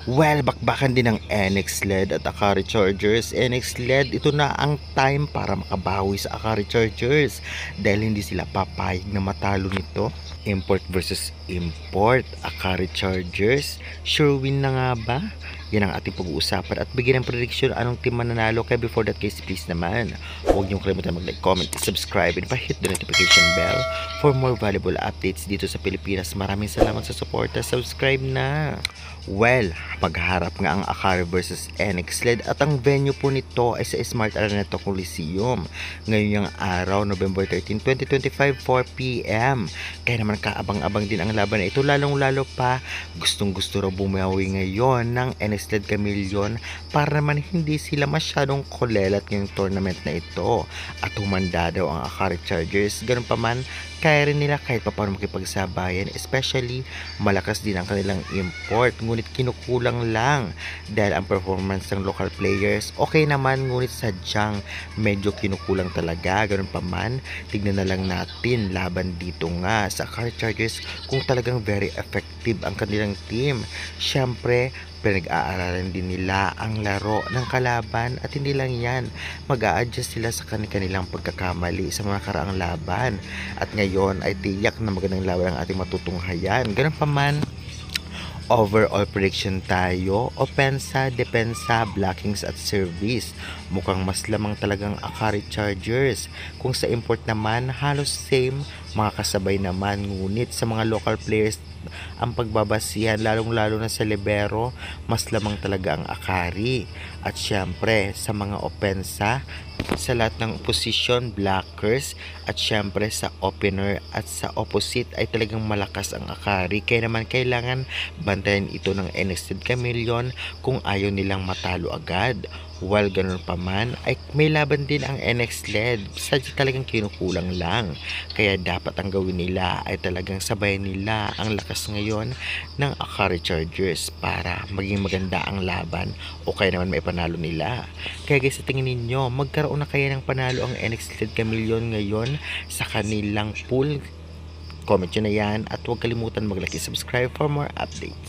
Well, bakbakan din ng NX LED at Akari Chargers. NX LED, ito na ang time para makabawi sa Akari Chargers dahil hindi sila papayag na matalo nito. Import versus import, Akari Chargers, sure win na nga ba? Yan ang ating pag-uusapan at bigyan ng prediction anong team mananalo. Kaya before that case, please naman, huwag niyong kalimutan mag-like, comment, subscribe, and pa-hit the notification bell for more valuable updates dito sa Pilipinas. Maraming salamat sa suporta. Subscribe na! Well, magharap nga ang Akari versus NX LED at ang venue po nito ay sa Smart Araneta Coliseum. Ngayon yung araw, November 13, 2025, 4 p.m. Kaya naman kaabang-abang din ang laban na ito, lalong-lalo pa gustong-gusto raw bumawi ngayon ng NX LED Chameleon para naman hindi sila masyadong kulelat ngayong tournament na ito. At humanda daw ang Akari Chargers, ganun pa man, kaya rin nila kahit pa paano makipagsabayan, especially malakas din ang kanilang import, ngunit kinukulang lang dahil ang performance ng local players okay naman, ngunit sadyang medyo kinukulang talaga. Ganun pa man, tignan na lang natin laban dito nga sa Akari Chargers kung talagang very effective ang kanilang team. Syempre, pinag-aaralan din nila ang laro ng kalaban at hindi lang yan, mag-a-adjust sila sa kanilang pagkakamali sa mga karaang laban at ngayon ay tiyak na magandang laban ang ating matutunghayan. Ganun pa man, overall prediction tayo, opensa, depensa, blockings at service. Mukhang mas lamang talagang Akari Chargers. Kung sa import naman, halos same, mga kasabay naman. Ngunit sa mga local players, ang pagbabasihan, lalong-lalo na sa libero, mas lamang talaga ang Akari. At syempre, sa mga opensa, sa lahat ng position, blockers, at syempre sa opener at sa opposite ay talagang malakas ang Akari. Kaya naman kailangan bantayan ito ng NX LED Chameleon kung ayaw nilang matalo agad. While ganun pa man, ay may laban din ang NX LED. Sadya talagang kinukulang lang. Kaya dapat ang gawin nila ay talagang sabayan nila ang lakas ngayon ng Akari Chargers para maging maganda ang laban o kaya naman may panalo nila. Kaya guys, sa tingin ninyo, magkaroon na kaya ng panalo ang NX LED Chameleon ngayon sa kanilang pool? Comment nyo na yan at huwag kalimutan mag-like and subscribe for more updates.